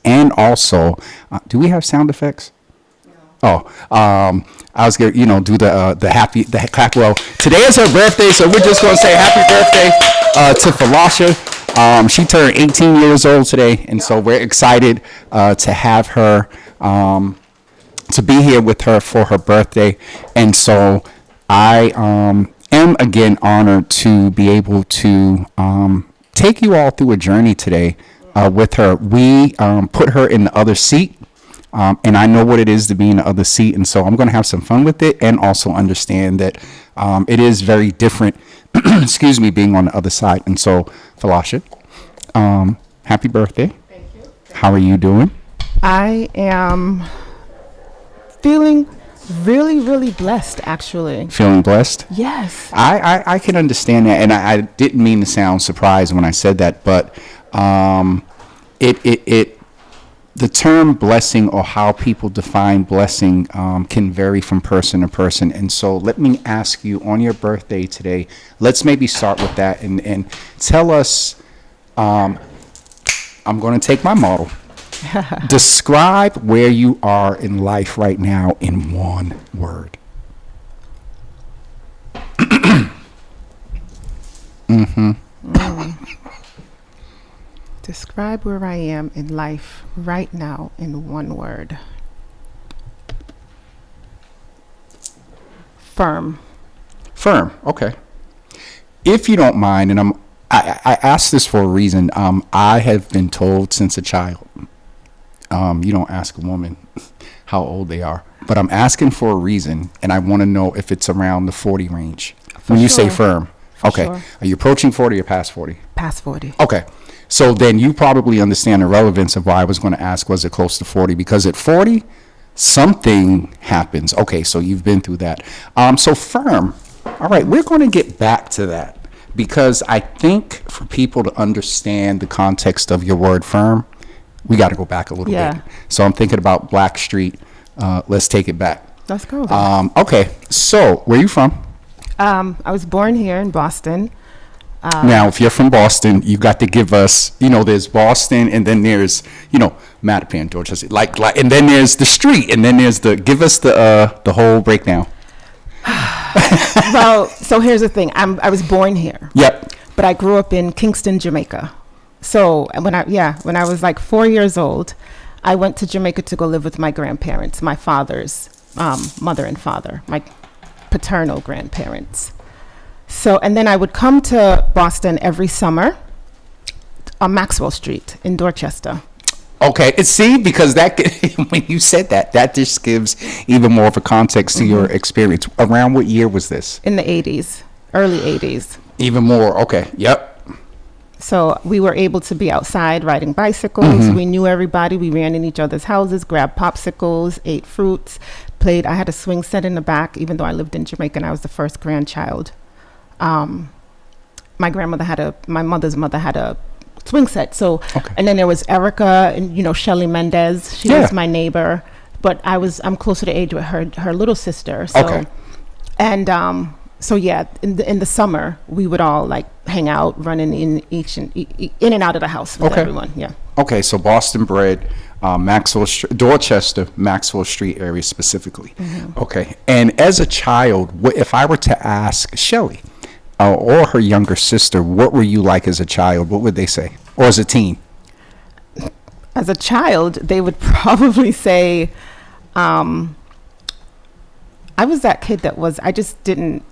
And also, do we have sound effects? Oh, I was gonna, do the clap. Well, today is her birthday, so we're just gonna say happy birthday to Falasha. She turned 18 years old today, and so we're excited to have her, to be here with her for her birthday. And so I am again honored to be able to take you all through a journey today with her. We put her in the other seat. And I know what it is to be in the other seat. And so I'm going to have some fun with it and also understand that it is very different, excuse me, being on the other side. And so, Falasha, happy birthday. Thank you. How are you doing? I am feeling really, really blessed, actually. Feeling blessed? Yes. I can understand that. And I didn't mean to sound surprised when I said that, but the term blessing or how people define blessing can vary from person to person. And so let me ask you, on your birthday today, let's maybe start with that and tell us, I'm going to take my model. Describe where you are in life right now in one word. Describe where I am in life right now in one word. Firm. Firm. Okay. If you don't mind, and I asked this for a reason. I have been told since a child, you don't ask a woman how old they are, but I'm asking for a reason, and I want to know if it's around the 40 range. When you say firm. Okay. Sure. Are you approaching 40 or past 40? Past 40. Okay. So then you probably understand the relevance of why I was going to ask, was it close to 40? Because at 40, something happens. Okay, so you've been through that. So firm. All right, we're going to get back to that because I think for people to understand the context of your word firm, we got to go back a little bit. So I'm thinking about Blackstreet. Let's take it back. Let's go. Okay, so where are you from? I was born here in Boston. Now, if you're from Boston, you got to give us, there's Boston, and then there's, Mattapan, Dorchester, like, and then there's the street, and then there's give us the whole breakdown. Well, so here's the thing. I was born here. Yep. But I grew up in Kingston, Jamaica. So when I was like 4 years old, I went to Jamaica to go live with my grandparents, my father's mother and father, my paternal grandparents. So, and then I would come to Boston every summer on Maxwell Street in Dorchester. Okay, see, because that when you said that just gives even more of a context to your experience. Around what year was this? In the 80s, early 80s. Even more, okay, yep. So we were able to be outside riding bicycles. We knew everybody. We ran in each other's houses, grabbed popsicles, ate fruits, played. I had a swing set in the back, even though I lived in Jamaica and I was the first grandchild. My mother's mother had a swing set. So, and then there was Erica and, Shelly Mendez. She was my neighbor, but I'm closer to age with her little sister. So, and, in the summer we would all like hang out, running in and out of the house with everyone. Yeah. Okay. So Boston bred, Maxwell Street, Dorchester, Maxwell Street area specifically. Okay. And as a child, if I were to ask Shelly, or her younger sister, what were you like as a child? What would they say? Or as a teen? As a child, they would probably say, I was that kid that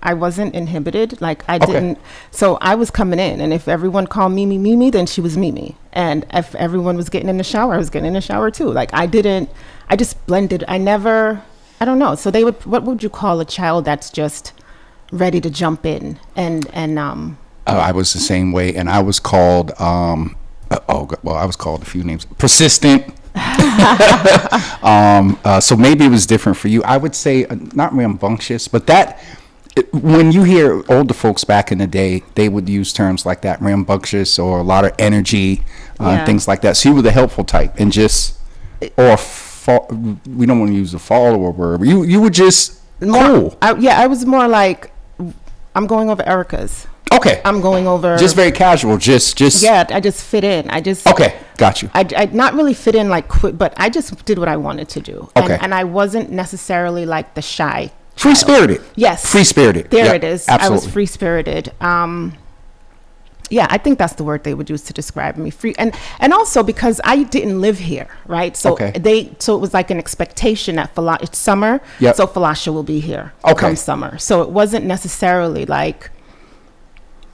I wasn't inhibited. Like I didn't, so I was coming in, and if everyone called Mimi, then she was Mimi. And if everyone was getting in the shower, I was getting in the shower too. Like I just blended. I don't know. So what would you call a child that's just ready to jump in and I was the same way, and I was called I was called a few names. Persistent. So maybe it was different for you. I would say not rambunctious, but when you hear older folks back in the day, they would use terms like that, rambunctious or a lot of energy, things like that. So you were the helpful type, and we don't want to use the follower word. You were just cool. I was more like, I'm going over Erica's. Okay. I'm going over. Just very casual. Just. Yeah, I just fit in. Okay, got you. I not really fit in like quick, but I just did what I wanted to do. Okay. And I wasn't necessarily like the shy. Free spirited. Yes. Free spirited. There it is. Absolutely. I was free spirited. Yeah, I think that's the word they would use to describe me. Free, and also because I didn't live here, right? So so it was like an expectation that it's summer, so Falasha will be here come summer. So it wasn't necessarily like.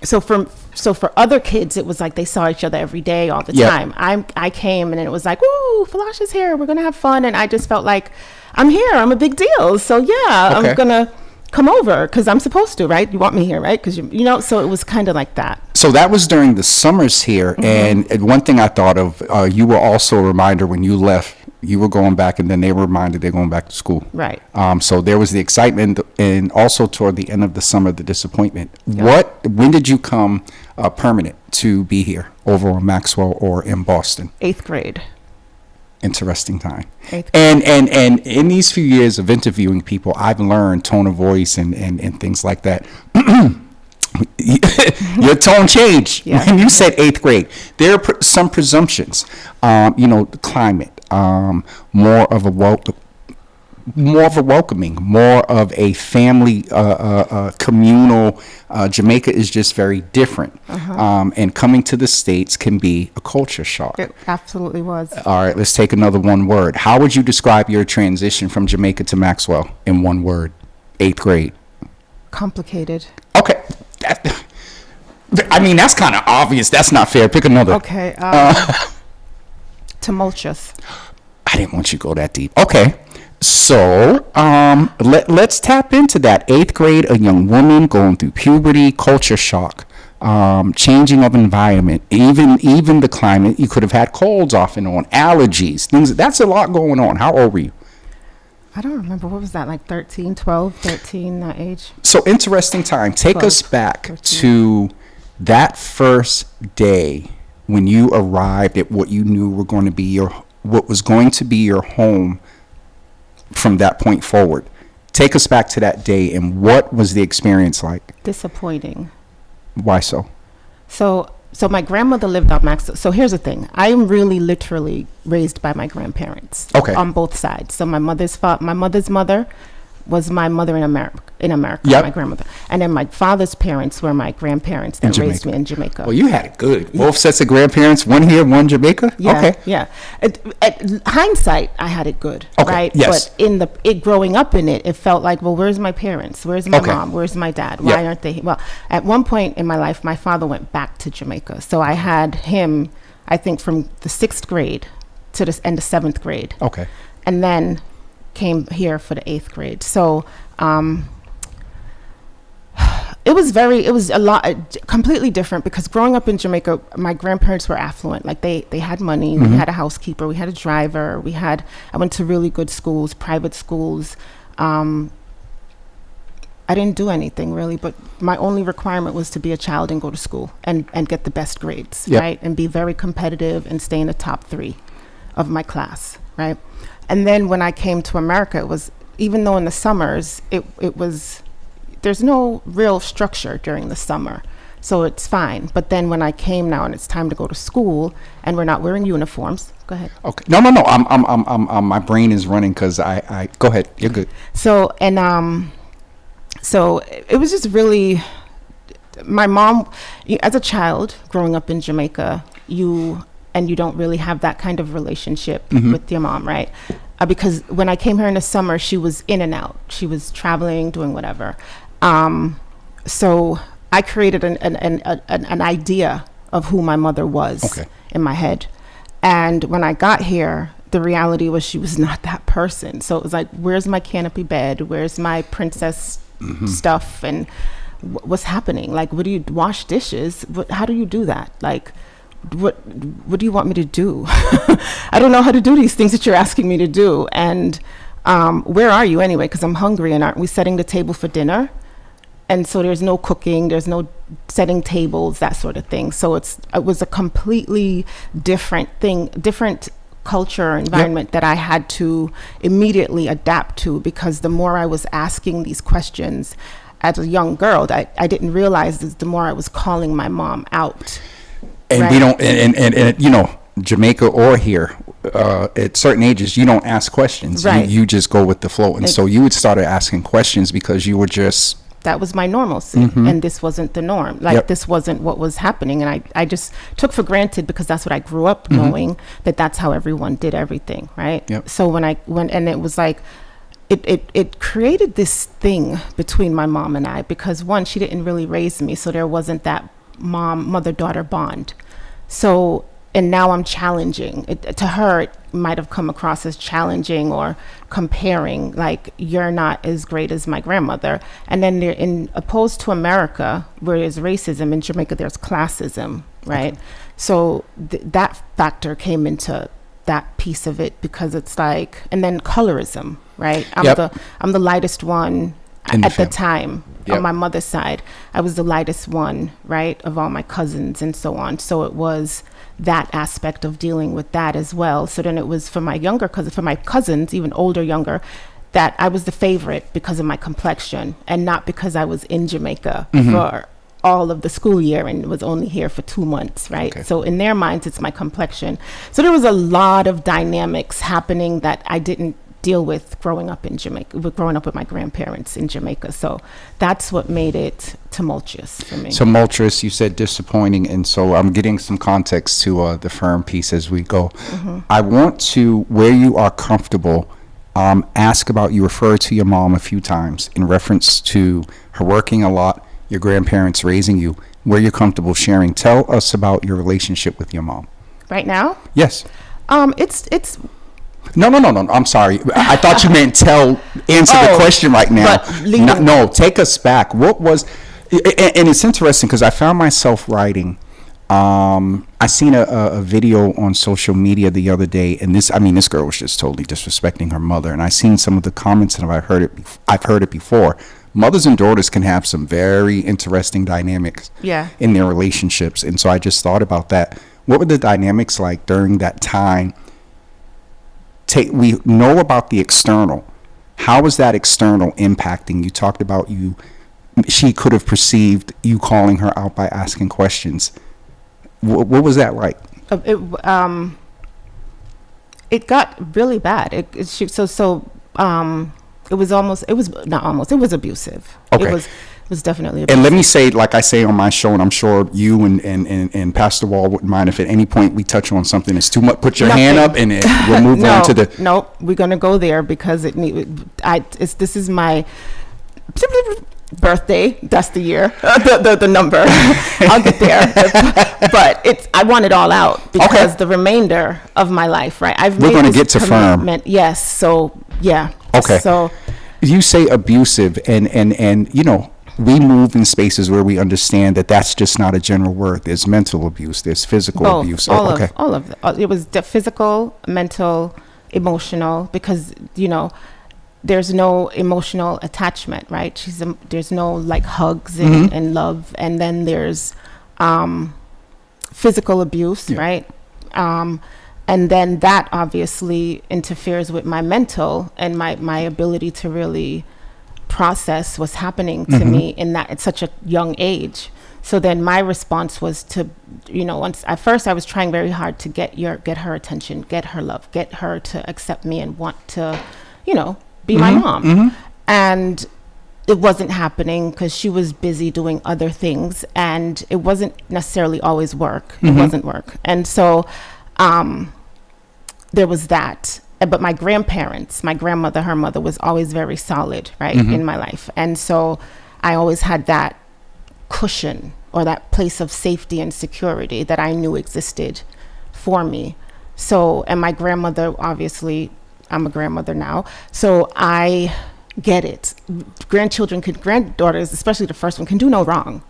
So for other kids, it was like they saw each other every day, all the time. I came and it was like, ooh, Falasha's here. We're gonna have fun, and I just felt like I'm here. I'm a big deal. So I'm gonna come over because I'm supposed to, right? You want me here, right? Because you know. So it was kind of like that. So that was during the summers here, and one thing I thought of, you were also a reminder when you left. You were going back, and then they were reminded they're going back to school. Right. So there was the excitement, and also toward the end of the summer, the disappointment. When did you come permanent to be here, over on Maxwell or in Boston? 8th grade. Interesting time. 8th grade. And in these few years of interviewing people, I've learned tone of voice and things like that. Your tone changed when you said 8th grade. There are some presumptions, the climate, more of a welcoming, more of a family, communal. Jamaica is just very different, and coming to the States can be a culture shock. It absolutely was. All right, let's take another one word. How would you describe your transition from Jamaica to Maxwell in one word? 8th grade. Complicated. Okay. I mean, that's kind of obvious. That's not fair. Pick another. Okay. Tumultuous. I didn't want you to go that deep. Okay. So let's tap into that. 8th grade, a young woman going through puberty, culture shock, changing of environment, even the climate. You could have had colds off and on, allergies, things. That's a lot going on. How old were you? I don't remember. What was that, like 13, 12, 13, that age? So interesting time. Take 12, us back 13. to that first day when you arrived at what you knew were going to be what was going to be your home from that point forward. Take us back to that day, and what was the experience like? Disappointing. Why so? So my grandmother lived on Maxwell. So here's the thing. I am really literally raised by my grandparents. Okay. On both sides. So my mother's mother was my mother in America, Yep. my grandmother. And then my father's parents were my grandparents that raised me in Jamaica. Well, you had it good. Both sets of grandparents, one here, one Jamaica? Yeah, okay. Yeah. At hindsight, I had it good, Okay, right? yes. But growing up in it, it felt like, well, where's my parents? Where's my mom? Where's my dad? Why aren't they? Well, at one point in my life, my father went back to Jamaica. So I had him, I think, from the 6th grade to the end of 7th grade. Okay. And then came here for the 8th grade. So it was a lot completely different, because growing up in Jamaica, my grandparents were affluent. Like they had money. We had a housekeeper, we had a driver, I went to really good schools, private schools. I didn't do anything really, but my only requirement was to be a child and go to school and get the best grades, right? And be very competitive and stay in the top 3 of my class, right? And then when I came to America, it was, even though in the summers, it was, there's no real structure during the summer. So it's fine. But then when I came now and it's time to go to school and we're not wearing uniforms. Go ahead. Okay. No. I'm my brain is running because I go ahead. You're good. So, and, so it was just really, my mom, as a child growing up in Jamaica, you don't really have that kind of relationship with your mom, right? Because when I came here in the summer, she was in and out. She was traveling, doing whatever. So I created an idea of who my mother was in my head. And when I got here, the reality was she was not that person. So it was like, where's my canopy bed? Where's my princess stuff? And what's happening? Like, what do you wash dishes? How do you do that? Like, what do you want me to do? I don't know how to do these things that you're asking me to do. And where are you anyway? Because I'm hungry, and aren't we setting the table for dinner? And so there's no cooking, there's no setting tables, that sort of thing. So it was a completely different thing, different culture environment that I had to immediately adapt to, because the more I was asking these questions, as a young girl, I didn't realize is the more I was calling my mom out. And Right. we don't, and you know, Jamaica or here, at certain ages, you don't ask questions. Right. You just go with the flow. And so you would start asking questions because you were just, That was my normalcy, and this wasn't the norm. Like, Yep. this wasn't what was happening, and I just took for granted, because that's what I grew up knowing, that that's how everyone did everything, right? Yep. So when and it was like, it created this thing between my mom and I, because one, she didn't really raise me, so there wasn't that mother-daughter bond. So, and now I'm challenging it. To her, it might have come across as challenging or comparing, like, you're not as great as my grandmother. And then they're in opposed to America, where there's racism, in Jamaica there's classism, right? Okay. So that factor came into that piece of it, because it's like, and then colorism, right? I'm the lightest one at the time. Yep. On my mother's side, I was the lightest one, right, of all my cousins and so on. So it was that aspect of dealing with that as well. So then it was for my cousins, even older, younger, that I was the favorite because of my complexion, and not because I was in Jamaica for all of the school year and was only here for 2 months, right? Okay. So in their minds, it's my complexion. So there was a lot of dynamics happening that I didn't deal with growing up in Jamaica, growing up with my grandparents in Jamaica. So that's what made it tumultuous for me. Tumultuous, you said disappointing, and so I'm getting some context to the firm piece as we go. I want to, where you are comfortable, ask about, you referred to your mom a few times in reference to her working a lot, your grandparents raising you, where you're comfortable sharing. Tell us about your relationship with your mom. Right now? Yes. It's No. I'm sorry. I thought you meant answer the question right now. No, take us back. What was, and it's interesting because I found myself writing. I seen a video on social media the other day, and this girl was just totally disrespecting her mother. And I seen some of the comments, and I've heard it before. Mothers and daughters can have some very interesting dynamics in their relationships. And so I just thought about that. What were the dynamics like during that time? We know about the external. How was that external impacting? You talked about she could have perceived you calling her out by asking questions. What was that like? It got really bad. It was abusive. Okay. It was definitely abusive. And let me say, like I say on my show, and I'm sure you and Pastor Wall wouldn't mind if at any point we touch on something that's too much, put your hand up and we'll move on to the... No, we're going to go there because this is my birthday. That's the year, the number. I'll get there. But I want it all out because the remainder of my life, right? We're going to get to firm. Yes. So, yeah. Okay. So you say abusive, and you know, we move in spaces where we understand that that's just not a general word. There's mental abuse. There's physical abuse. All of it. It was physical, mental, emotional, because, you know, there's no emotional attachment, right? There's no like hugs and love. And then there's physical abuse, right? And then that obviously interferes with my mental and my ability to really process what's happening to me at such a young age. So then my response was to, you know, at first I was trying very hard to get her attention, get her love, get her to accept me and want to, you know, be my mom. And it wasn't happening because she was busy doing other things, and it wasn't necessarily always work. It wasn't work. And so there was that. But my grandparents, my grandmother, her mother was always very solid, right, in my life. And so I always had that cushion or that place of safety and security that I knew existed for me. So, and my grandmother, obviously, I'm a grandmother now, so I get it. Granddaughters, especially the first one, can do no wrong.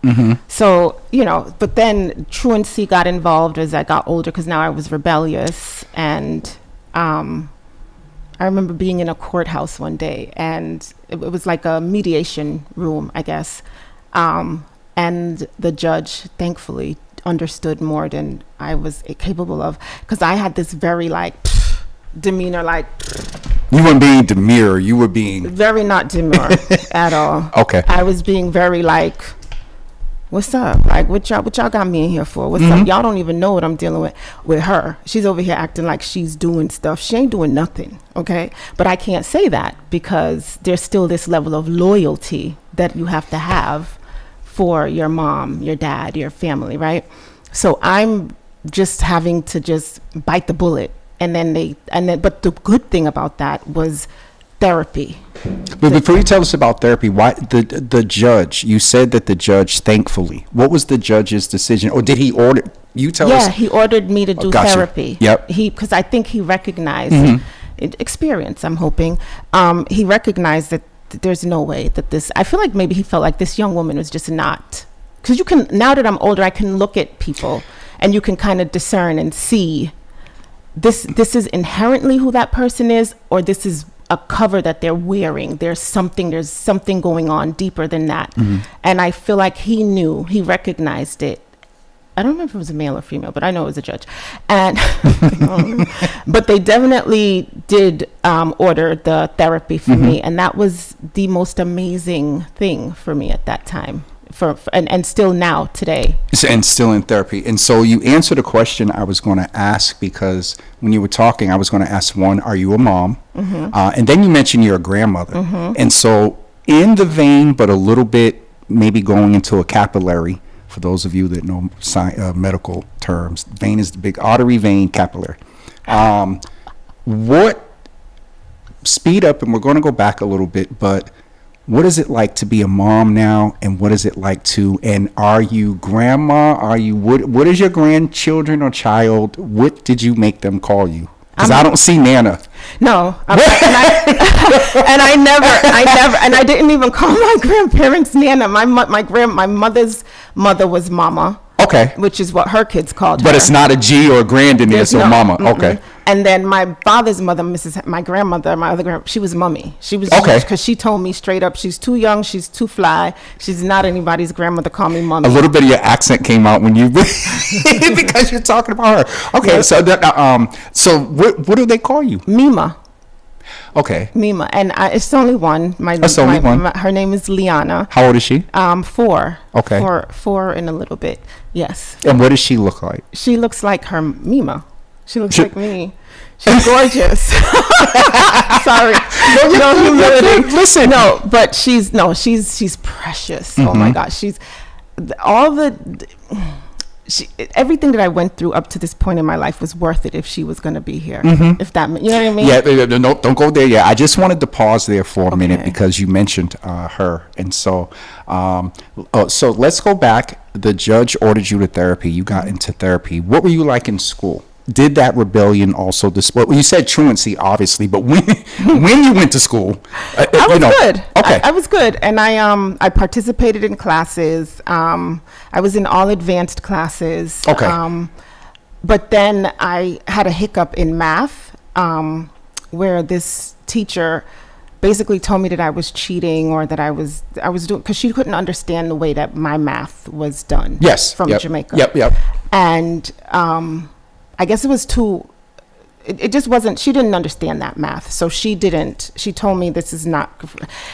So, you know, but then truancy got involved as I got older, because now I was rebellious. And I remember being in a courthouse one day, and it was like a mediation room, I guess. And the judge, thankfully, understood more than I was capable of, because I had this very like demeanor, like You weren't being demure. You were being very not demure at all. Okay. I was being very like, what's up? Like, what y'all got me in here for? What's up? Y'all don't even know what I'm dealing with her. She's over here acting like she's doing stuff. She ain't doing nothing, okay? But I can't say that because there's still this level of loyalty that you have to have for your mom, your dad, your family, right? So I'm just having to just bite the bullet. But the good thing about that was therapy. But before you tell us about therapy, why the judge? You said that the judge, thankfully, what was the judge's decision, or did he order you? Tell us. Yeah, he ordered me to do gotcha. therapy. Yep. Because I think he recognized experience. I'm hoping he recognized that there's no way that this. I feel like maybe he felt like this young woman was just not. Because you can, now that I'm older, I can look at people and you can kind of discern and see. This is inherently who that person is, or this is a cover that they're wearing. There's something going on deeper than that. And I feel like he recognized it. I don't remember if it was a male or female, but I know it was a judge. And but they definitely did order the therapy for me, and that was the most amazing thing for me at that time. And still now today, and still in therapy. And so you answered a question I was going to ask, because when you were talking, I was going to ask, one, are you a mom? And then you mentioned you're a grandmother. And so in the vein, but a little bit maybe going into a capillary, for those of you that know medical terms, vein is the big artery, vein, capillary. What, speed up, and we're going to go back a little bit, but what is it like to be a mom now, and what is it like and are you grandma? What is your grandchildren or child? What did you make them call you? Because I don't see Nana. No. And I didn't even call my grandparents Nana. My mother's mother was Mama. Okay. Which is what her kids called her. But it's not a G or a grand in there, so Mama. Okay. And then my father's mother, my grandmother, my other grandmother, she was Mummy. She was, okay, because she told me straight up, she's too young, she's too fly, she's not anybody's grandmother. Call me Mummy. A little bit of your accent came out when you because you're talking about her. Okay, so so what do they call you? Mima. Okay. Mima, and it's only one. That's only one. Her name is Liana. How old is she? 4. Okay. Four in a little bit. Yes. And what does she look like? She looks like her Mima. She looks like me. She's gorgeous. Sorry. No humility. Listen. No, but she's precious. Oh my gosh. She's everything that I went through up to this point in my life was worth it if she was going to be here. If that, you know what I mean? Yeah, no, don't go there yet. I just wanted to pause there for a minute because you mentioned her. And so, so let's go back. The judge ordered you to therapy. You got into therapy. What were you like in school? Did that rebellion also display? Well, you said truancy, obviously, but when you went to school, I was good. Okay, I was good, and I participated in classes. I was in all advanced classes. Okay. But then I had a hiccup in math, where this teacher basically told me that I was cheating, or that I was doing, because she couldn't understand the way that my math was done. Yes. From Jamaica. Yep. And I guess it was too, it just wasn't, she didn't understand that math. So she told me this is not,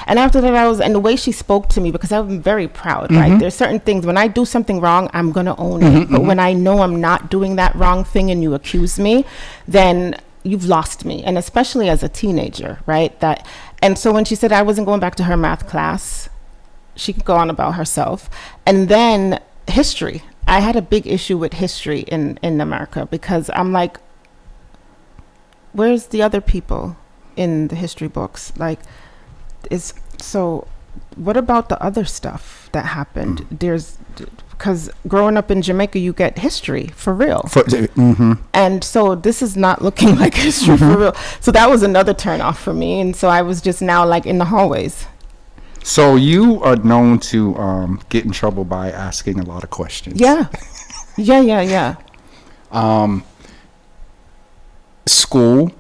and after that and the way she spoke to me, because I'm very proud, right? There's certain things, when I do something wrong, I'm going to own it. But when I know I'm not doing that wrong thing and you accuse me, then you've lost me. And especially as a teenager, right? And so when she said I wasn't going back to her math class, she could go on about herself. And then history. I had a big issue with history in America, because I'm like, where's the other people in the history books? Like, so what about the other stuff that happened? Because growing up in Jamaica, you get history for real. And so this is not looking like history for real. So that was another turn off for me. And so I was just now like in the hallways. So you are known to get in trouble by asking a lot of questions. Yeah. School,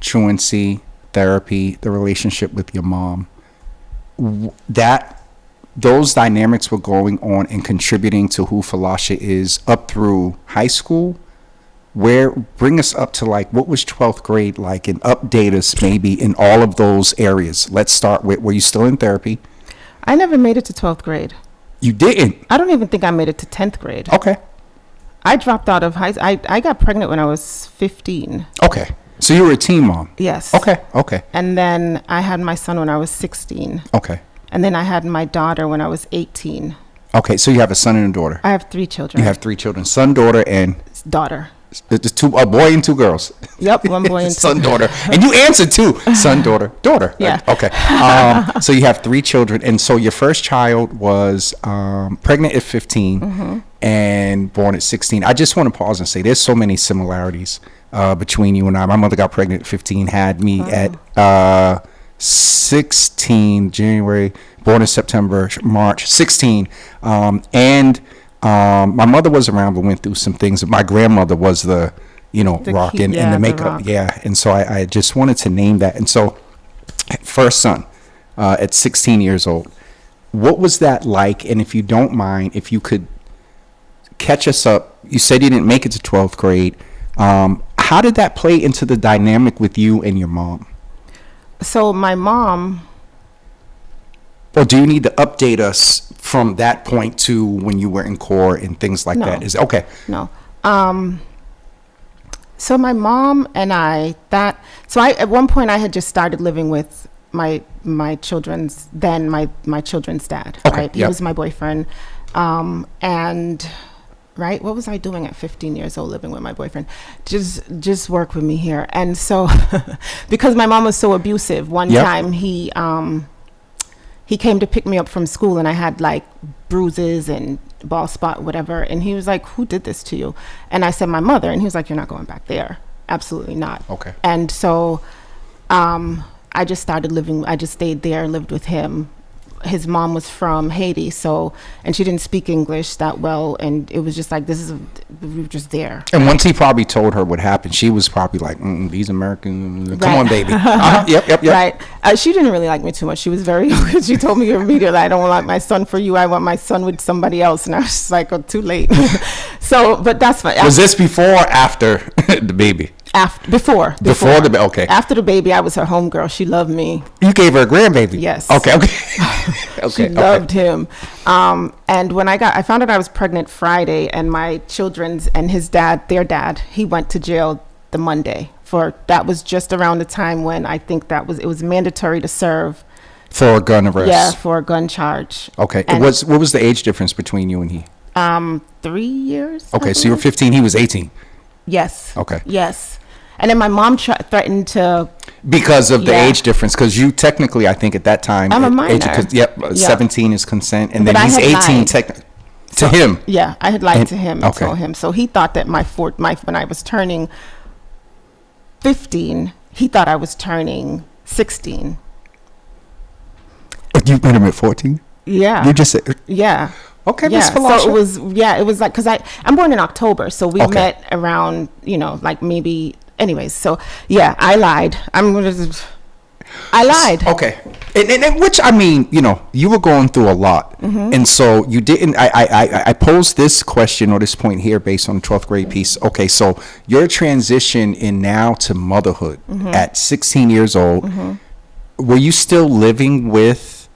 truancy, therapy, the relationship with your mom, those dynamics were going on and contributing to who Falasha is up through high school. bring us up to like, what was 12th grade like, and update us maybe in all of those areas. Let's start with, were you still in therapy? I never made it to 12th grade. You didn't? I don't even think I made it to 10th grade. Okay. I dropped out of high school. I got pregnant when I was 15. Okay. So you were a teen mom? Yes. Okay. And then I had my son when I was 16. Okay. And then I had my daughter when I was 18. Okay, so you have a son and a daughter. I have 3 children. You have 3 children, son, daughter, and Daughter. there's a boy and 2 girls. Yep, 1 boy and 2. Son, daughter, and you answered too. Son, daughter. Yeah. Okay. So you have 3 children, and so your first child was pregnant at 15 and born at 16. I just want to pause and say there's so many similarities between you and I. My mother got pregnant at 15, had me at 16, January, born in September, March, 16, and my mother was around but went through some things. My grandmother was the rock and the makeup. Yeah. And so I just wanted to name that. And so first son at 16 years old, what was that like? And if you don't mind, if you could catch us up, you said you didn't make it to 12th grade. How did that play into the dynamic with you and your mom? So my mom... Or do you need to update us from that point to when you were in core and things like that? Is okay. No. So my mom and I at one point I had just started living with my children's dad. Okay, Right. He was my boyfriend. And right, what was I doing at 15 years old living with my boyfriend? Just work with me here. And so because my mom was so abusive, one time he came to pick me up from school and I had like bruises and ball spot, whatever. And he was like, who did this to you? And I said, my mother. And he was like, you're not going back there. Absolutely not. Okay. And so I just stayed there, lived with him. His mom was from Haiti, and she didn't speak English that well, and it was just like, we were just there. And once he probably told her what happened, she was probably like, these Americans, come Right. on, baby. Yep. Right. She didn't really like me too much. She was very, she told me immediately, I don't want my son for you. I want my son with somebody else. And I was just like, oh, too late. But that's fine. Was this before or after the baby? Before okay. After the baby, I was her homegirl. She loved me. You gave her a grandbaby? Yes. Okay. She loved him. And when I found out I was pregnant Friday, and my children's and their dad, he went to jail the Monday that was just around the time when I think it was mandatory to serve. For a gun arrest? Yeah, for a gun charge. Okay. And what was the age difference between you and he? 3 years. Okay, so you were 15, he was 18. Yes. Okay. Yes. And then my mom threatened to... Because of the age difference, because you technically, I think at that time... I'm a minor. 17 is consent, and But then he's 18 to him. Yeah, I had lied to him and okay. told him. So he thought that when I was turning 15, he thought I was turning 16. You met him at 14? Yeah. You just said... Yeah. Okay, yeah. Miss Falasha. So it was like, because I'm born in October, so we met around, like maybe... Anyways, so yeah, I lied. I lied. Okay, and which, I mean, you were going through a lot, and so you didn't. I posed this question or this point here based on the 12th grade piece. Okay, so your transition in now to motherhood at 16 years old. Were you still living with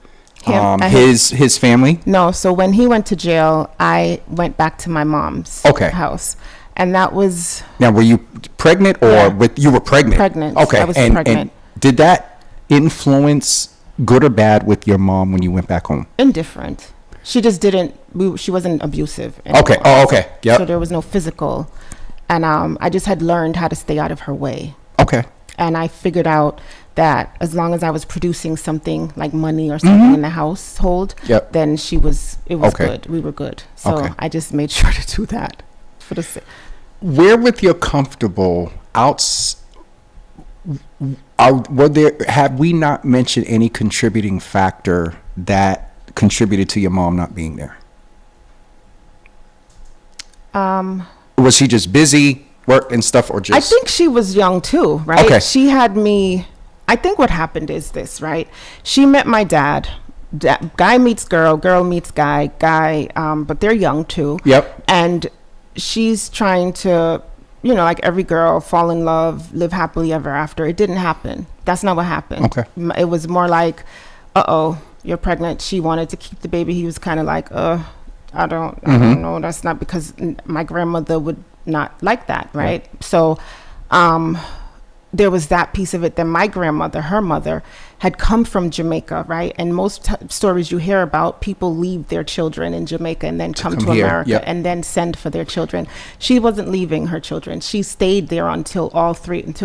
his family? No. So when he went to jail, I went back to my mom's house. And that was... Now, were you pregnant or you were pregnant? Pregnant. Okay. I was pregnant. And did that influence, good or bad, with your mom when you went back home? Indifferent. She just didn't... she wasn't abusive anymore. Okay. Oh, okay. Yep. So there was no physical. And I just had learned how to stay out of her way. Okay. And I figured out that as long as I was producing something like money or something in the household, then it was good. We were good. So I just made sure to do that for the sake. Where with you're comfortable have we not mentioned any contributing factor that contributed to your mom not being there? Was she just busy, work and stuff, or just... I think she was young too, right? Okay. She had me... I think what happened is this, right? She met my dad. Guy meets girl meets guy, but they're young too. Yep. And she's trying to like every girl, fall in love, live happily ever after. It didn't happen. That's not what happened. Okay. It was more like, you're pregnant. She wanted to keep the baby. He was kind of like, I don't know. That's not, because my grandmother would not like that, right? Yeah. So there was that piece of it. Then my grandmother, her mother, had come from Jamaica, right? And most stories you hear about, people leave their children in Jamaica and then come to here. America Yep. and then send for their children. She wasn't leaving her children. She stayed there until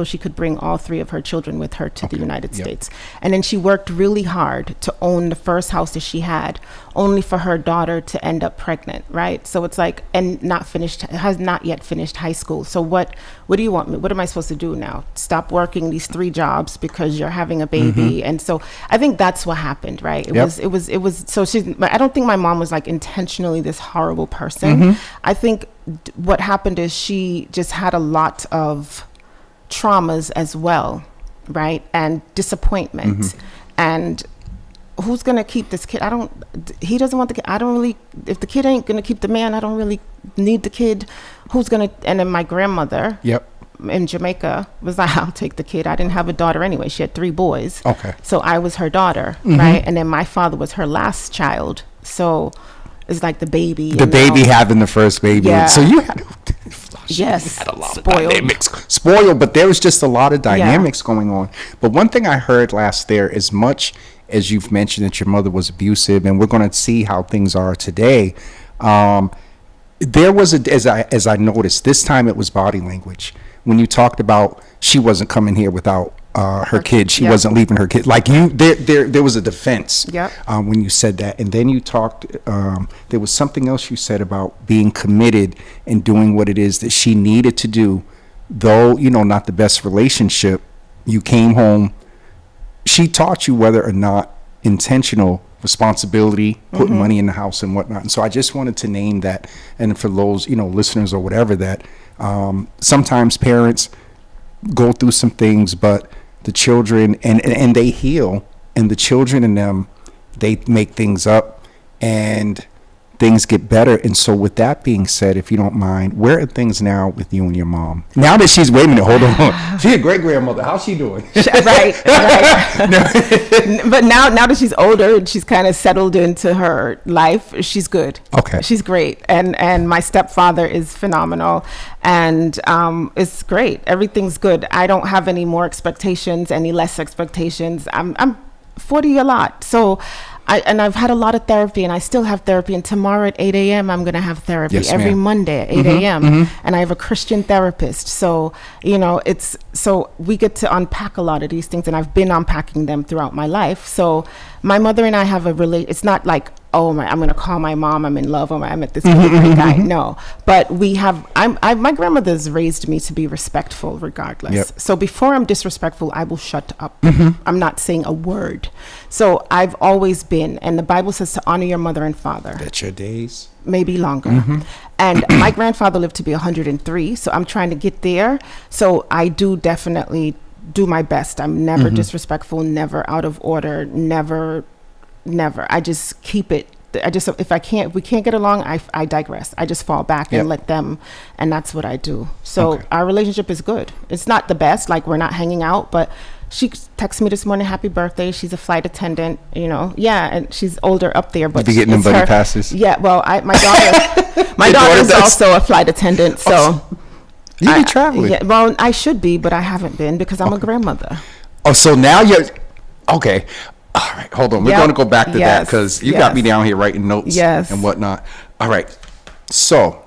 she could bring all three of her children with her to the United Yep. States. And then she worked really hard to own the first house that she had, only for her daughter to end up pregnant, right? So it's like, and has not yet finished high school. So what do you want me? What am I supposed to do now? Stop working these 3 jobs because you're having a baby? And so I think that's what happened, right? It was so I don't think my mom was like intentionally this horrible person. I think what happened is she just had a lot of traumas as well, right? And disappointment. And who's going to keep this kid? He doesn't want the kid. If the kid ain't going to keep the man, I don't really need the kid. Who's going to, and then my grandmother. Yep. In Jamaica was like, I'll take the kid. I didn't have a daughter anyway. She had 3 boys. Okay. So I was her daughter, right? And then my father was her last child. So it's like the baby. The baby having the first baby. Yeah. So you had, yes, you had a lot spoiled. of dynamics. Spoiled, but there was just a lot of dynamics going on. But one thing I heard last there, as much as you've mentioned that your mother was abusive, and we're going to see how things are today, there was as I noticed, this time it was body language. When you talked about she wasn't coming here without her kid, she wasn't leaving her kid. Like there was a defense when you said that. And then you talked, there was something else you said about being committed and doing what it is that she needed to do. Though, not the best relationship, you came home. She taught you, whether or not intentional, responsibility, putting money in the house and whatnot. And so I just wanted to name that. And for those, listeners or whatever, that sometimes parents go through some things, but the children and they heal, and the children in them, they make things up and things get better. And so with that being said, if you don't mind, where are things now with you and your mom? Now that she's, wait a minute, hold on. She's a great grandmother. How's she doing? Right. But now that she's older and she's kind of settled into her life, she's good. Okay. She's great. And my stepfather is phenomenal. And it's great. Everything's good. I don't have any more expectations, any less expectations. I'm 40 a lot. So I've had a lot of therapy, and I still have therapy. And tomorrow at 8 a.m., I'm going to have therapy. Yes, every ma'am. Monday at 8 a.m. And I have a Christian therapist. So, so we get to unpack a lot of these things, and I've been unpacking them throughout my life. So my mother and I have it's not like, I'm going to call my mom, I'm in love, or I met this great guy. No, but my grandmother's raised me to be respectful regardless. Yep. So before I'm disrespectful, I will shut up. I'm not saying a word. So I've always been, and the Bible says to honor your mother and father. That's your days. Maybe longer. And my grandfather lived to be 103, so I'm trying to get there. So I do definitely do my best. I'm never disrespectful, never out of order, never. I just keep it. If we can't get along, I digress. I just fall back and let them, and that's what I do. So our relationship is good. It's not the best, like we're not hanging out, but she texted me this morning, happy birthday. She's a flight attendant, and she's older up there, but You be getting them it's buddy her- passes? Yeah, well, my daughter, my daughter is also a flight attendant, so. You be traveling. Yeah, well, I should be, but I haven't been because I'm a grandmother. Oh, so now you're, okay. All right, hold on. We're Yep. going to go back to that Yes. because you got me Yes. down here writing notes Yes. and whatnot. All right. So,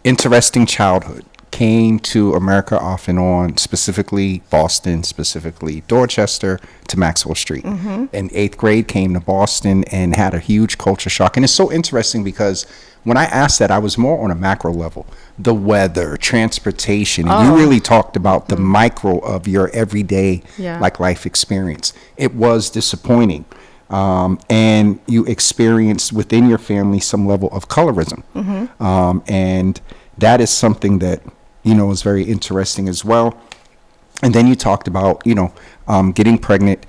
interesting childhood. Came to America off and on, specifically Boston, specifically Dorchester to Maxwell Street. In 8th grade, came to Boston and had a huge culture shock. And it's so interesting because when I asked that, I was more on a macro level. The weather, transportation. And you really talked about the micro of your everyday life experience. It was disappointing. And you experienced within your family some level of colorism. And that is something that, is very interesting as well. And then you talked about, getting pregnant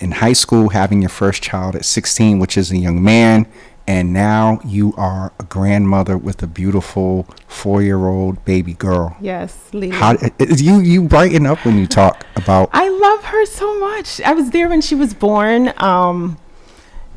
in high school, having your first child at 16, which is a young man, and now you are a grandmother with a beautiful 4-year-old baby girl. Yes, Lily. How you brighten up when you talk about? I love her so much. I was there when she was born.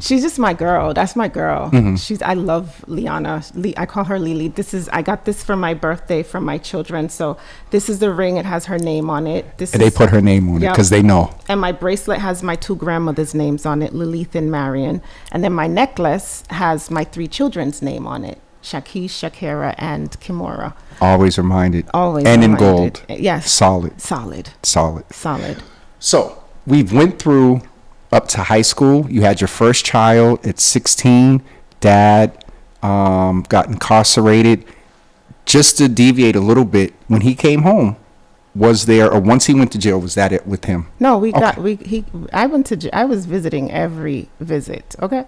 She's just my girl. That's my girl. I love Liana. I call her Lily. I got this for my birthday from my children. So this is the ring. It has her name on it. They put her name on it because they know. And my bracelet has my 2 grandmothers' names on it, Lilith and Marion. And then my necklace has my 3 children's name on it, Shakish, Shakira, and Kimora. Always reminded. Always and reminded. in gold. Yes. Solid. So we've went through up to high school. You had your first child at 16. Dad got incarcerated. Just to deviate a little bit, when he came home, was there, or once he went to jail, was that it with him? No, I was visiting every visit, okay?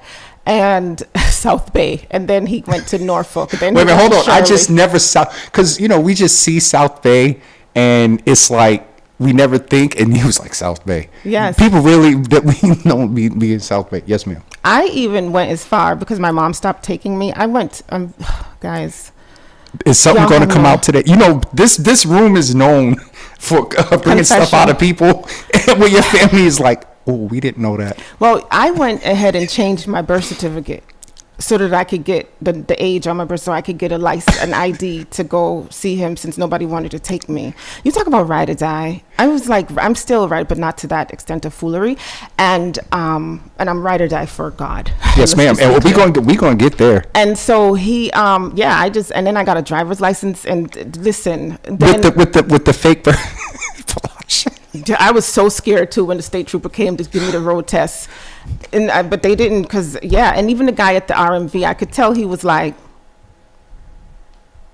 And South Bay, and then he went to Norfolk. Then wait, hold on. I just never saw, because, we just see South Bay, and it's like, we never think, and he was like South Bay. Yes. People really that we know be in South Bay. Yes, ma'am. I even went as far because my mom stopped taking me. I went, guys. Is something going to come out today? This room is known for bringing stuff out of people, where your family is like, oh, we didn't know that. Well, I went ahead and changed my birth certificate so that I could get the age on my birth, so I could get an ID to go see him, since nobody wanted to take me. You talk about ride or die. I was like, I'm still right, but not to that extent of foolery. And I'm ride or die for God. Yes, ma'am. And we're going to get there. And so he, and then I got a driver's license. And listen, with the fake birth. I was so scared too when the state trooper came to give me the road test, but they didn't, and even the guy at the RMV, I could tell he was like,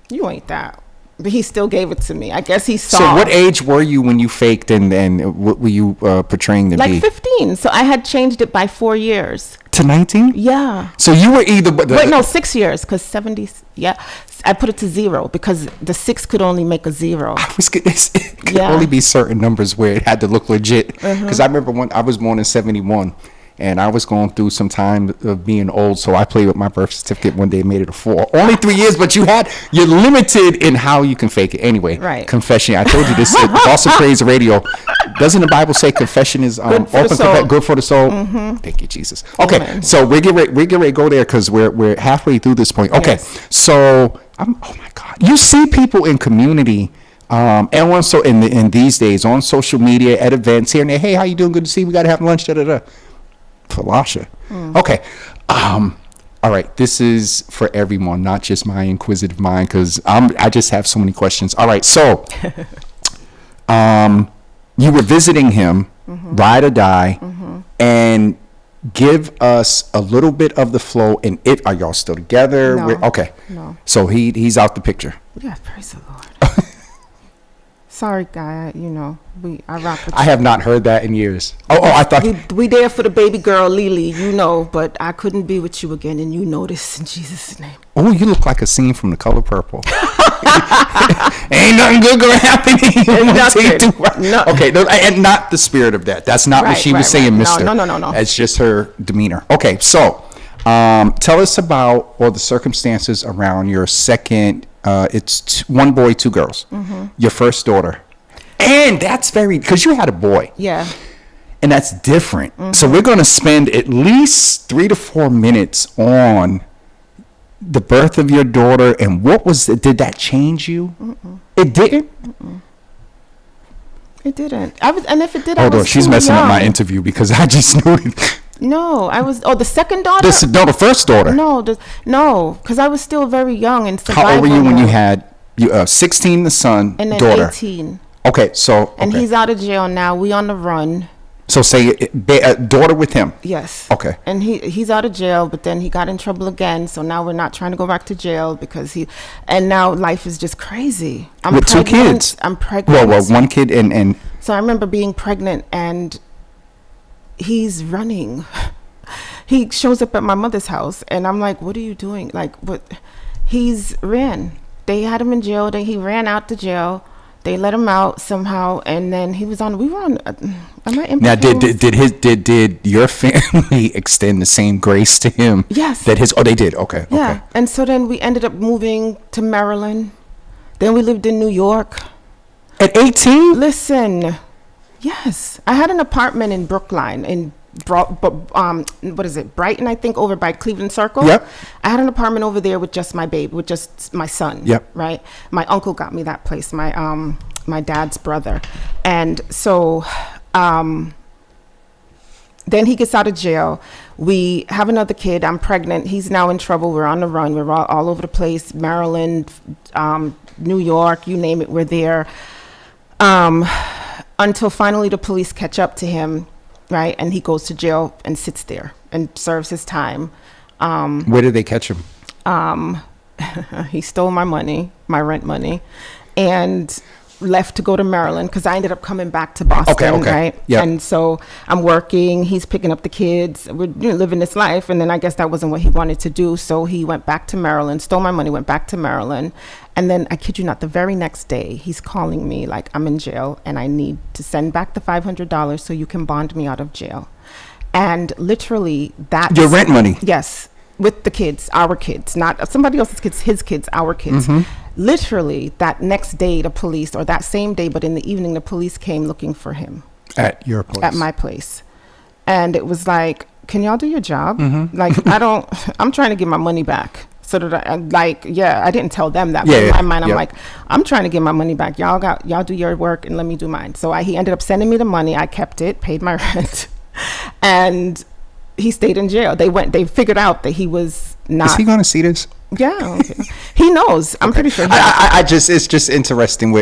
"You ain't that," but he still gave it to me. I guess he saw. So, what age were you when you faked, and what were you portraying to be? Like 15. So I had changed it by 4 years. To 19? Yeah. So you were either. Wait, no, 6 years, because 70. Yeah. I put it to 0 because the 6 could only make a 0. It could only be certain numbers where it had to look legit. Because I remember when I was born in 71, and I was going through some time of being old, so I played with my birth certificate one day and made it a 4. Only 3 years, but you're limited in how you can fake it. Anyway, right. Confession. I told you this. Also, Praise Radio. Doesn't the Bible say confession is good for the soul? Thank you, Jesus. Okay, Amen. So we're getting ready to go there because we're halfway through this point. Okay, yes. So oh my God, you see people in community, and also in these days on social media at events here and there. Hey, how you doing? Good to see you. We got to have lunch. Falasha. Okay. All right. This is for everyone, not just my inquisitive mind, because I just have so many questions. All right. So, you were visiting him, ride or die, and give us a little bit of the flow. And are y'all still together? No. Okay. No. So he's out the picture. Yeah. Praise the Lord. Sorry, guy. I rock with you. I have not heard that in years. I thought we there for the baby girl Lily, but I couldn't be with you again, and you know this in Jesus' name. Oh, you look like a scene from The Color Purple. Ain't nothing good gonna happen. No. Okay, and not the spirit of that. That's not what she was saying, Mister. No. It's just her demeanor. Okay, so tell us about all the circumstances around your second. It's 1 boy, 2 girls. Your first daughter, and that's because you had a boy. Yeah. And that's different. So we're going to spend at least 3 to 4 minutes on the birth of your daughter and what was it? Did that change you? It didn't. It didn't. And if it did, hold on. She's messing up my interview because I just knew it. No, I was. Oh, the second daughter. The first daughter. No, because I was still very young and survival. How old were you when you had 16, the son, and then daughter? 18. Okay, so and he's out of jail now. We on the run. So say daughter with him. Yes. Okay. And he's out of jail, but then he got in trouble again. So now we're not trying to go back to jail because and now life is just crazy. I'm with pregnant. 2 kids. I'm pregnant. Well, 1 kid and. So I remember being pregnant and he's running. He shows up at my mother's house and I'm like, what are you doing? Like, what? He's ran. They had him in jail. Then he ran out to jail. They let him out somehow, and then we were on. Am I Now, did your family extend the same grace to him? Yes. They did. Okay. Yeah. Okay. And so then we ended up moving to Maryland. Then we lived in New York. At 18? Listen, yes, I had an apartment in Brookline what is it, Brighton, I think, over by Cleveland Circle. Yep. I had an apartment over there with just my baby, with just my son. Yep. Right. My uncle got me that place. My dad's brother, and so then he gets out of jail. We have another kid. I'm pregnant. He's now in trouble. We're on the run. We're all over the place. Maryland, New York, you name it, we're there. Until finally the police catch up to him, right? And he goes to jail and sits there and serves his time. Where did they catch him? He stole my money, my rent money, and left to go to Maryland because I ended up coming back to Boston, okay. right? Yep. And so I'm working, he's picking up the kids, we're living this life, and then I guess that wasn't what he wanted to do, so he went back to Maryland, stole my money, went back to Maryland, and then I kid you not, the very next day, he's calling me like, I'm in jail, and I need to send back the $500 so you can bond me out of jail. And literally that... Your rent money? Yes. With the kids, our kids, not somebody else's kids, his kids, our kids. Mm-hmm. Literally, that next day, the police, or that same day, but in the evening, the police came looking for him. At your place? At my place. And it was like, can y'all do your job? Mm-hmm. Like, I'm trying to get my money back. So that I didn't tell them that. Yeah, but in my mind, I'm yep. like, I'm trying to get my money back. Y'all do your work and let me do mine. So he ended up sending me the money. I kept it, paid my rent. And he stayed in jail. They figured out that he was not. Is he going to see this? Yeah, okay. He knows. I'm pretty sure. It's just interesting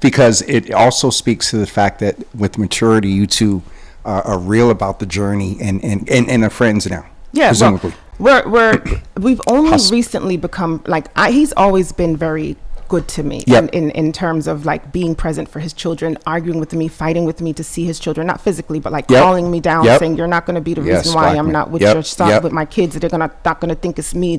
because it also speaks to the fact that with maturity, you two are real about the journey and are friends now. Yeah, presumably. We've only recently become he's always been very good to me. Yep. in terms of like being present for his children, arguing with me, fighting with me to see his children, not physically, but like Yep. calling me down, Yep. saying you're not going to be the Yes, reason why black I'm man. not with Yep. your son, Yep. with my kids. They're not going to think it's me.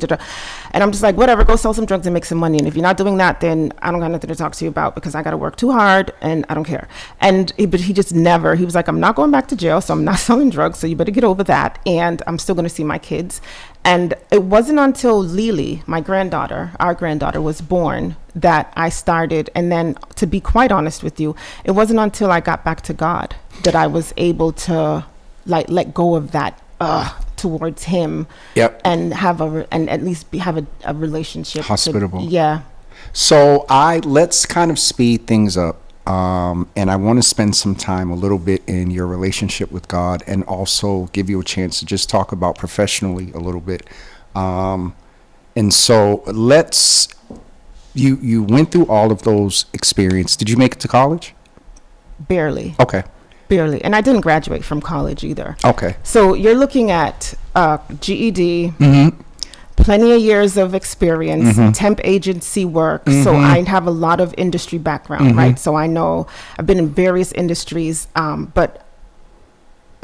And I'm just like, whatever, go sell some drugs and make some money. And if you're not doing that, then I don't got nothing to talk to you about because I got to work too hard and I don't care. But he just never, he was like, I'm not going back to jail, so I'm not selling drugs. So you better get over that. And I'm still going to see my kids. And it wasn't until Lily, our granddaughter was born that I started. And then to be quite honest with you, it wasn't until I got back to God that I was able to let go of that towards him. Yep. And have at least have a relationship. Hospitable. Yeah. So let's kind of speed things up. And I want to spend some time a little bit in your relationship with God and also give you a chance to just talk about professionally a little bit. And so you went through all of those experiences. Did you make it to college? Barely. Okay. Barely. And I didn't graduate from college either. Okay. So you're looking at GED, Mm-hmm. plenty of years of experience, Mm-hmm. temp agency work. Mm-hmm. So I have a lot of industry background, Mm-hmm. right? So I know I've been in various industries, but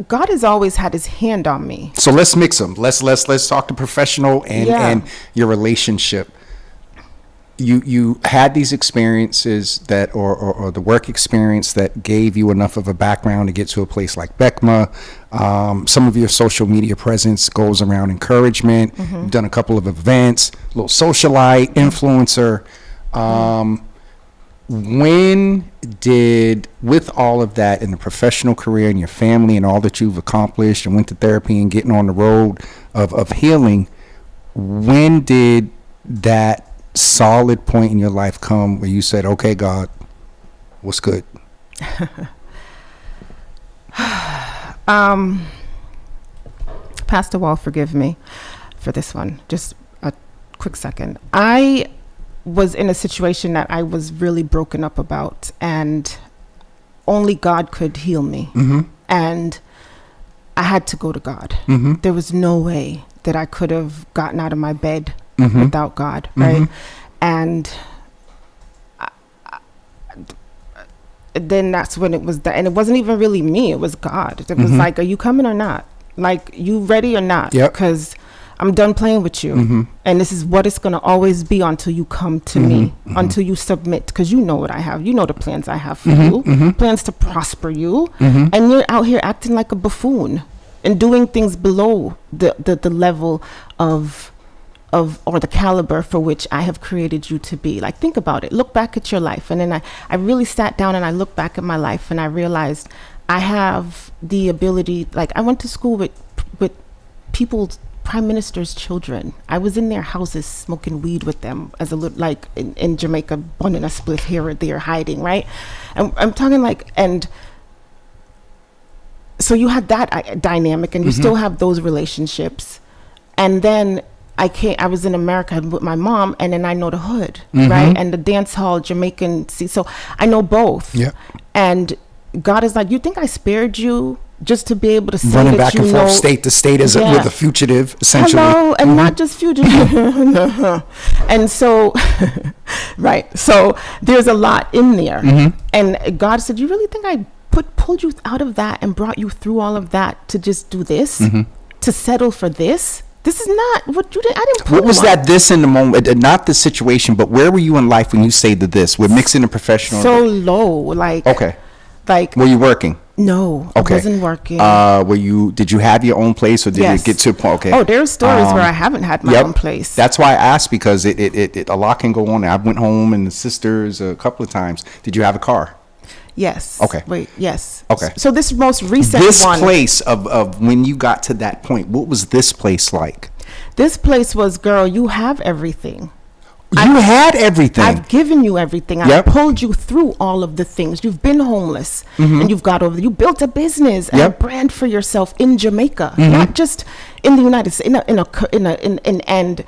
God has always had his hand on me. So let's mix them. Let's talk to professional and your relationship. You had these experiences that, or the work experience that gave you enough of a background to get to a place like BECMA. Some of your social media presence goes around encouragement. Mm-hmm. You've done a couple of events, a little socialite, influencer. When did, with all of that in the professional career and your family and all that you've accomplished and went to therapy and getting on the road of healing, when did that solid point in your life come where you said, okay, God, what's good? Pastor Wall, forgive me for this one. Just a quick second. I was in a situation that I was really broken up about, and only God could heal me. Mm-hmm. And I had to go to God. Mm-hmm. There was no way that I could have gotten out of my bed Mm-hmm. without God, right? Mm-hmm. And then that's when it was and it wasn't even really me, it was God. It was Mhm. like, are you coming or not? Like, you ready or not? Yep. Because I'm done playing with you. And this is what it's going to always be until you come to me, until you submit. Because you know what I have. You know the plans I have for you. Plans to prosper you. And you're out here acting like a buffoon and doing things below the level of or the caliber for which I have created you to be. Like, think about it. Look back at your life. And then I really sat down and I looked back at my life and I realized I have the ability, like, I went to school with people's prime minister's children. I was in their houses smoking weed with them as a little, like in Jamaica, burning a spliff here or there, hiding, right? And I'm talking like, and so you had that dynamic and you still have those relationships. And then I was in America with my mom, and then I know the hood, right? And the dance hall, Jamaican, so I know both. Yeah. And God is like, you think I spared you just to be able to say running that back and forth state to state as with a fugitive, essentially. Hello, and not just fugitive. And so, right. So there's a lot in there. And God said, you really think I pulled you out of that and brought you through all of that to just do this, to settle for this? This is not what you did. I didn't. What was that this in the moment? Not the situation, but where were you in life when you say the this? We're mixing the professional. So low, like. Okay. Like. Were you working? No, okay. I wasn't working. Did you have your own place, or did it get to a point? Okay. Oh, there are stories where I haven't had my own place. That's why I asked, because it a lot can go on. I went home and the sisters a couple of times. Did you have a car? Yes. Okay. Wait, yes. Okay. So this most recent this one. Place of when you got to that point, what was this place like? This place was, girl, you have everything. You had everything. I've given you everything. I've pulled you through all of the things. You've been homeless, and you've got over. You built a business and a brand for yourself in Jamaica, not just in the United States. And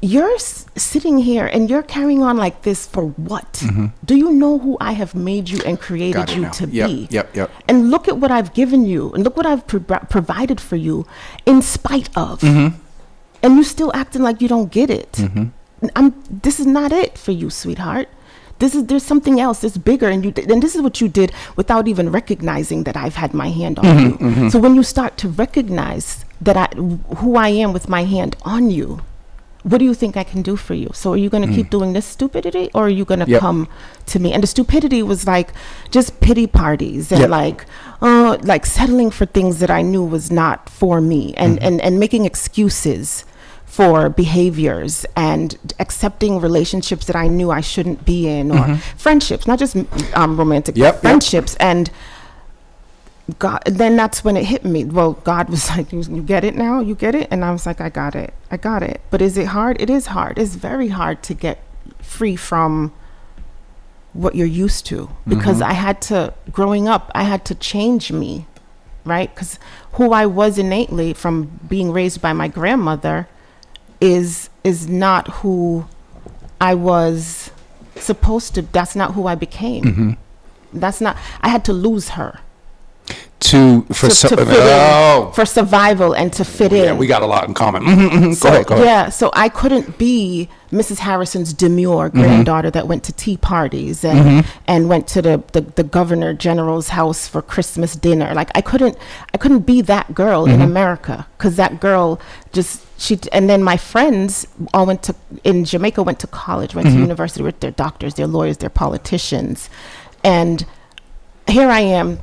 you're sitting here and you're carrying on like this for what? Do you know who I have made you and created you to be? Yep. And look at what I've given you, and look what I've provided for you, in spite of. And you still acting like you don't get it. This is not it for you, sweetheart. There's something else that's bigger, and this is what you did without even recognizing that I've had my hand on you. So when you start to recognize that who I am with my hand on you, what do you think I can do for you? So are you going to keep doing this stupidity, or are you going to come to me? And the stupidity was like just pity parties and like settling for things that I knew was not for me, and making excuses for behaviors, and accepting relationships that I knew I shouldn't be in, or friendships, not just romantic friendships. And God, then that's when it hit me. Well, God was like, you get it now? You get it? And I was like, I got it. But is it hard? It is hard. It's very hard to get free from what you're used to, because growing up, I had to change me, right? Because who I was innately from being raised by my grandmother is not who I was supposed to. That's not who I became. I had to lose her for survival and to fit in. Yeah, we got a lot in common. Go ahead. Yeah, so I couldn't be Mrs. Harrison's demure granddaughter that went to tea parties and went to the governor general's house for Christmas dinner. Like I couldn't be that girl in America, because that girl and then my friends all in Jamaica went to college, went to university with their doctors, their lawyers, their politicians. And here I am,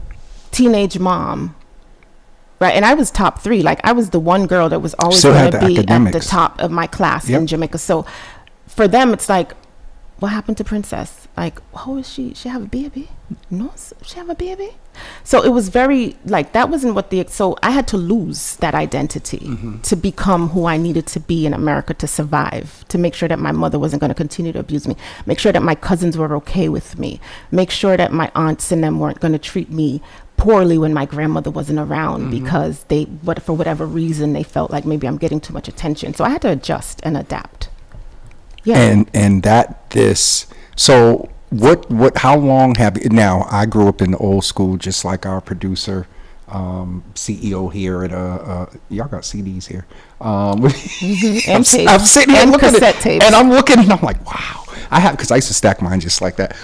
teenage mom, right? And I was top 3. Like I was the one girl that was always going to be at the top of my class in Jamaica. So for them, it's like, what happened to Princess? Like, how is she? She have a baby? No, she have a baby? So it was very like, that wasn't so I had to lose that identity to become who I needed to be in America to survive, to make sure that my mother wasn't going to continue to abuse me, make sure that my cousins were okay with me, make sure that my aunts and them weren't going to treat me poorly when my grandmother wasn't around, because for whatever reason, they felt like maybe I'm getting too much attention. So I had to adjust and adapt. Yeah. So how long now I grew up in the old school, just like our producer, CEO here at y'all got CDs here. And tapes. I'm sitting here and looking cassette at tapes. And I'm looking and I'm like, wow. Because I used to stack mine just like that.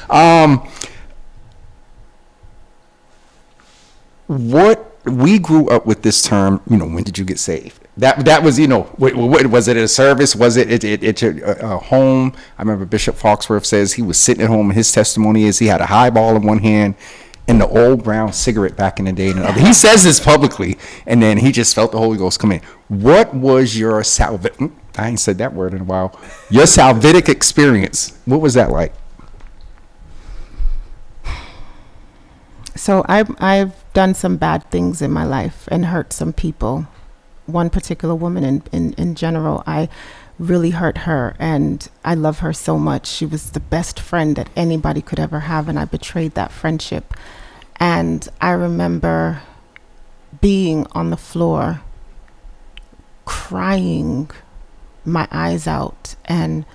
What we grew up with this term, when did you get saved? That was, was it a service? Was it a home? I remember Bishop Foxworth says he was sitting at home, and his testimony is he had a highball in one hand and the old brown cigarette back in the day in the other. He says this publicly, and then he just felt the Holy Ghost come in. What was your I ain't said that word in a while. Your salvific experience, what was that like? So I've done some bad things in my life and hurt some people. One particular woman in general, I really hurt her, and I love her so much. She was the best friend that anybody could ever have, and I betrayed that friendship. And I remember being on the floor, crying my eyes out, and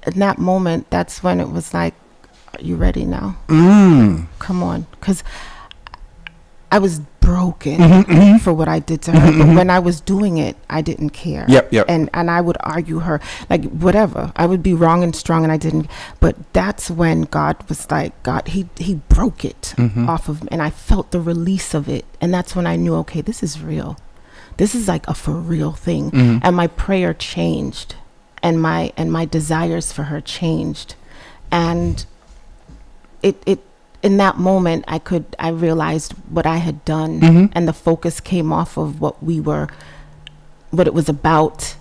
in that moment, that's when it was like, are you ready now? Come on. Because I was broken for what I did to her. But when I was doing it, I didn't care. Yep. And I would argue her, like, whatever. I would be wrong and strong, and I didn't. But that's when God was like, he broke it off of me. And I felt the release of it. And that's when I knew, okay, this is real. This is like a for real thing. And my prayer changed. And my desires for her changed. And it in that moment, I realized what I had done, and the focus came off of what it was about.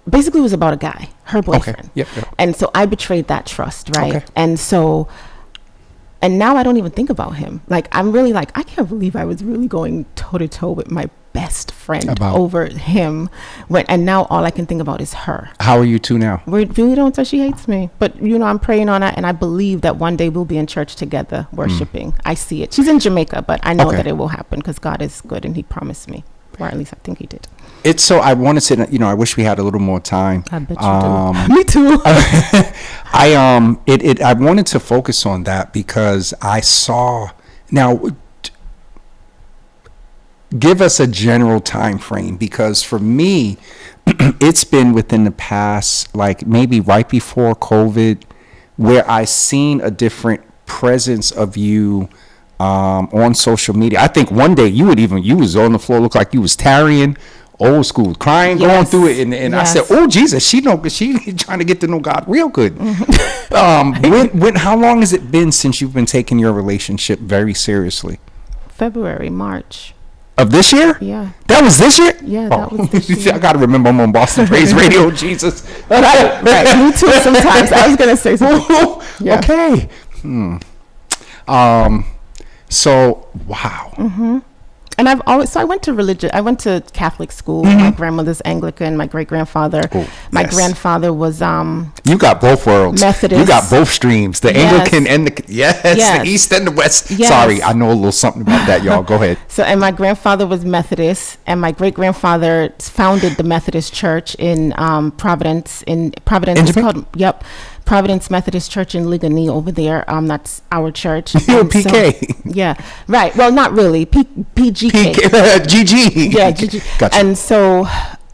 Basically, it was about a guy, her boyfriend. Okay. Yep. And so I betrayed that trust, right? Okay. And now I don't even think about him. Like, I'm really like, I can't believe I was really going toe to toe with my best friend over him. And now all I can think about is her. How are you two now? We really don't say she hates me. But, I'm praying on it, and I believe that one day we'll be in church together worshiping. I see it. She's in Jamaica, but I know that it will happen because God is good, and he promised me. Or at least I think he did. It's so I wanted to, I wish we had a little more time. I bet you do. Me too. I wanted to focus on that because I saw, now give us a general time frame, because for me, it's been within the past, like maybe right before COVID, where I seen a different presence of you on social media. I think one day you was on the floor, looked like you was tarrying, old school, crying, going through it, and I said, "Oh Jesus, she trying to get to know God real good." How long has it been since you've been taking your relationship very seriously? February, March. Of this year? Yeah. That was this year? Yeah, that was this year. I got to remember I'm on Boston Praise Radio, Jesus. Right, me too sometimes. I was going to say something. Yeah. Okay. So, wow. And I went to Catholic school. My grandmother's Anglican, my great-grandfather. My grandfather was you got both worlds. Methodist. You got both streams, the Anglican and the East and the West. Yes. Sorry, I know a little something about that, y'all. Go ahead. So, and my grandfather was Methodist, and my great-grandfather founded the Methodist Church in Providence. It's called, Providence Methodist Church in Ligonier over there. That's our church. You're PK. Yeah, right. Well, not really. PGK. GG. Yeah, GG. Gotcha. And so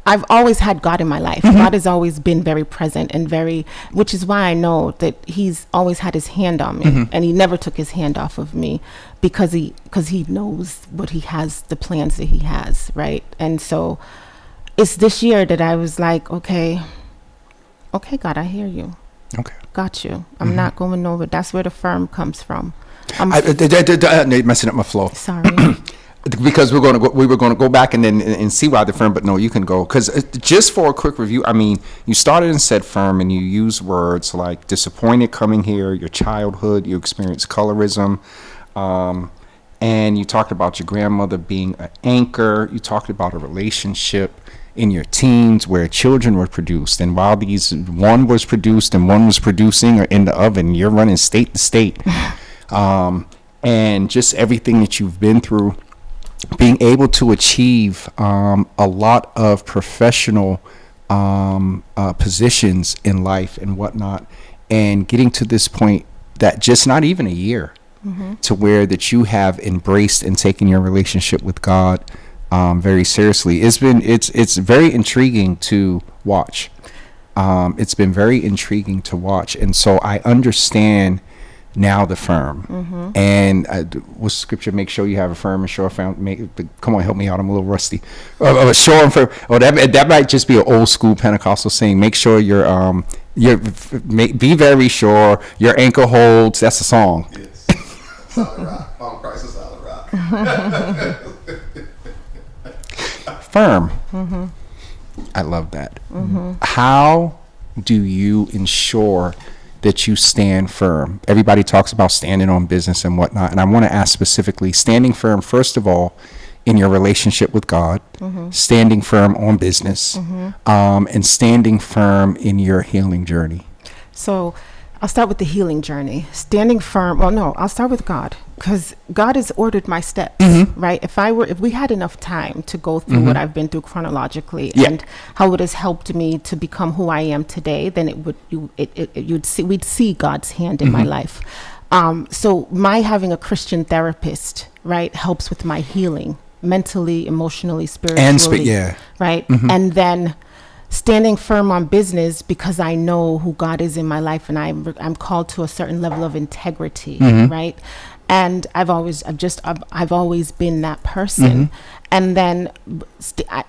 I've always had God in my life. God has always been very present and which is why I know that he's always had his hand on me, and he never took his hand off of me because he knows what he has, the plans that he has, right? And so it's this year that I was like, okay, God, I hear you. Okay. Got you. I'm not going over. That's where the firm comes from. Messing up my flow. Sorry. Because we were going to go back and see why the firm, but no, you can go. Because just for a quick review, I mean, you started and said firm, and you use words like disappointed coming here, your childhood, you experienced colorism, and you talked about your grandmother being an anchor. You talked about a relationship in your teens where children were produced, and while one was produced and one was producing or in the oven, you're running state to state, and just everything that you've been through, being able to achieve a lot of professional positions in life and whatnot, and getting to this point that just not even a year to where that you have embraced and taken your relationship with God very seriously. It's very intriguing to watch. It's been very intriguing to watch, and so I understand now the firm. And what's scripture? Make sure you have a firm and sure come on, help me out. I'm a little rusty. Sure and firm. Oh, that might just be an old school Pentecostal saying. Make sure be very sure your anchor holds. That's a song. Yes. Solid rock. On Christ is solid rock. Firm. I love that. How do you ensure that you stand firm? Everybody talks about standing on business and whatnot, and I want to ask specifically, standing firm, first of all, in your relationship with God, standing firm on business, and standing firm in your healing journey. So I'll start with the healing journey. Standing firm. Well, no, I'll start with God, because God has ordered my steps, right? If we had enough time to go through what I've been through chronologically and how it has helped me to become who I am today, then we'd see God's hand in my life. So my having a Christian therapist, right, helps with my healing mentally, emotionally, spiritually, right? And then standing firm on business, because I know who God is in my life, and I'm called to a certain level of integrity, right? And I've always been that person. And then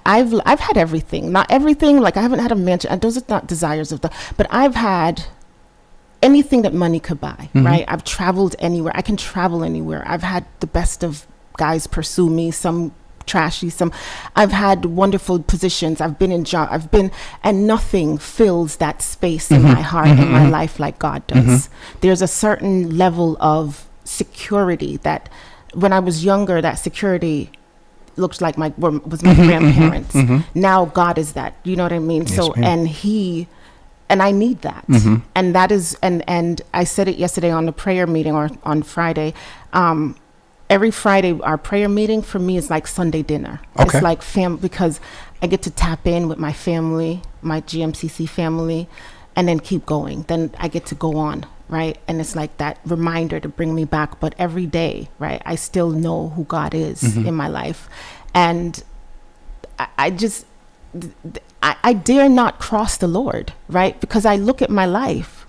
I've had everything, not everything. Like I haven't had a mansion, and those are not desires of but I've had anything that money could buy, right? I've traveled anywhere. I can travel anywhere. I've had the best of guys pursue me, some trashy, I've had wonderful positions. I've been in job. And nothing fills that space in my heart and my life like God does. There's a certain level of security that when I was younger, that security looked like was my grandparents. Now God is that, you know what I mean? Yes, so, ma'am. and I need that. And that is, and I said it yesterday on the prayer meeting, or on Friday, every Friday, our prayer meeting for me is like Sunday dinner. Okay. It's like because I get to tap in with my family, my GMCC family, and then keep going. Then I get to go on, right? And it's like that reminder to bring me back. But every day, right, I still know who God is in my life. And I dare not cross the Lord, right? Because I look at my life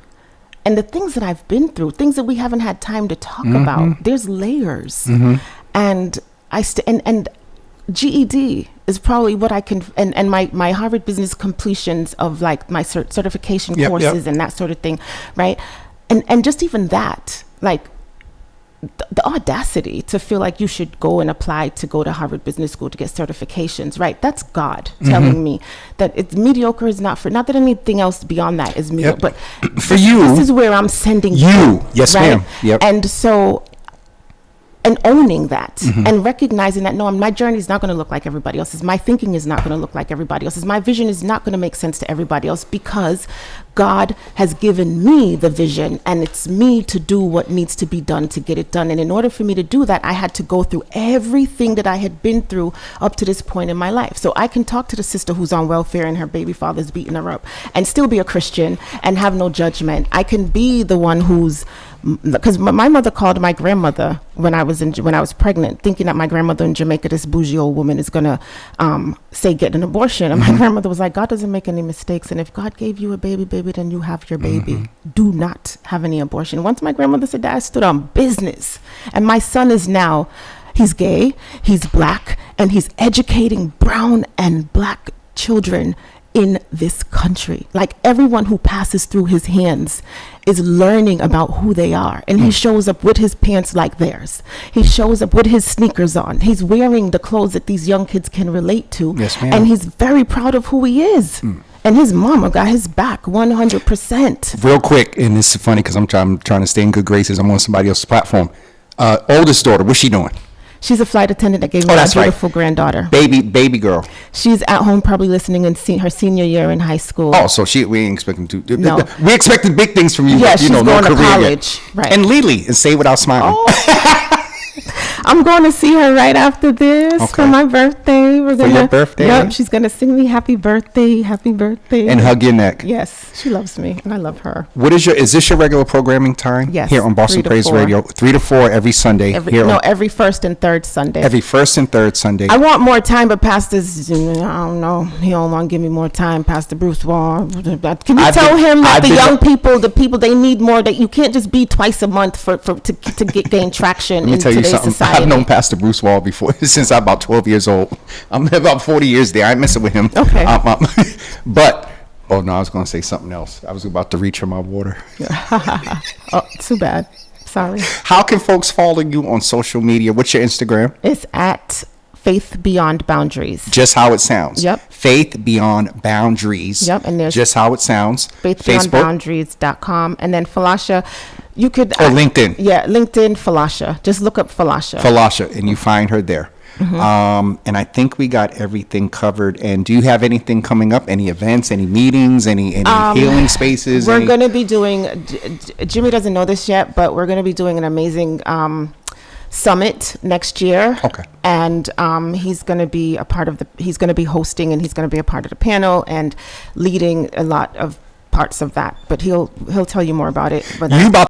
and the things that I've been through, things that we haven't had time to talk about. There's layers, and and GED is probably what I can, and my Harvard Business completions of like my certification courses and that sort of thing, right? And just even that, like the audacity to feel like you should go and apply to go to Harvard Business School to get certifications, right? That's God telling me that it's mediocre is not that anything else beyond that is mediocre, but for you, this is where I'm sending you. Yes, right? ma'am. Yep. And so, and owning that and recognizing that, no, my journey is not going to look like everybody else's. My thinking is not going to look like everybody else's. My vision is not going to make sense to everybody else, because God has given me the vision, and it's me to do what needs to be done to get it done. And in order for me to do that, I had to go through everything that I had been through up to this point in my life. So I can talk to the sister who's on welfare and her baby father's beating her up and still be a Christian and have no judgment. I can be the one who's, because my mother called my grandmother when I was pregnant, thinking that my grandmother in Jamaica, this bougie old woman, is gonna say get an abortion. And my grandmother was like, God doesn't make any mistakes, and if God gave you a baby, then you have your baby. Do not have any abortion. Once my grandmother said that, I stood on business. And my son is now, he's gay, he's black, and he's educating brown and black children in this country. Like everyone who passes through his hands is learning about who they are. And he shows up with his pants like theirs. He shows up with his sneakers on. He's wearing the clothes that these young kids can relate to. Yes, ma'am. And he's very proud of who he is. And his mama got his back 100%. Real quick, and this is funny because I'm trying to stay in good graces. I'm on somebody else's platform. Oldest daughter, what's she doing? She's a flight attendant that gave me a beautiful granddaughter. Baby girl. She's at home probably listening in her senior year in high school. Oh, so we ain't expecting to. No. We expected big things from you. Yeah, but, she's no going to career college. Yet. Right. And Lily, and say without smiling. Oh. I'm going to see her right after this for my birthday, we're For gonna. your birthday? Yep, she's gonna sing me happy birthday, And hug your neck. Yes, she loves me, and I love her. Is this your regular programming time? Yes, Here on Boston 3 to Praise 4. Radio, 3 to 4 every Sunday. Every first and third Sunday. Every first and third Sunday. I want more time, but Pastor's, I don't know. He don't want to give me more time, Pastor Bruce Wall. Can you tell him that the young people, they need more, that you can't just be twice a month to gain traction Let me in tell you today's something. society. I've known Pastor Bruce Wall before since I'm about 12 years old. I'm about 40 years there. I ain't messing with him. Okay. But, oh no, I was going to say something else. I was about to reach for my water. Oh, too bad. Sorry. How can folks follow you on social media? What's your Instagram? It's at Faith Beyond Boundaries. Just how it sounds. Yep. Faith Beyond Boundaries. Yep, and there's just how it sounds. faithbeyondboundaries.com, and then Falasha, you could LinkedIn. Yeah, LinkedIn Falasha. Just look up Falasha. Falasha, and you find her there. And I think we got everything covered. And do you have anything coming up? Any events? Any meetings? Any healing spaces? We're going to be doing. Jimmy doesn't know this yet, but we're going to be doing an amazing summit next year. Okay. And he's going to be a part of he's going to be hosting, and he's going to be a part of the panel and leading a lot of parts of that. But he'll tell you more about it. But You about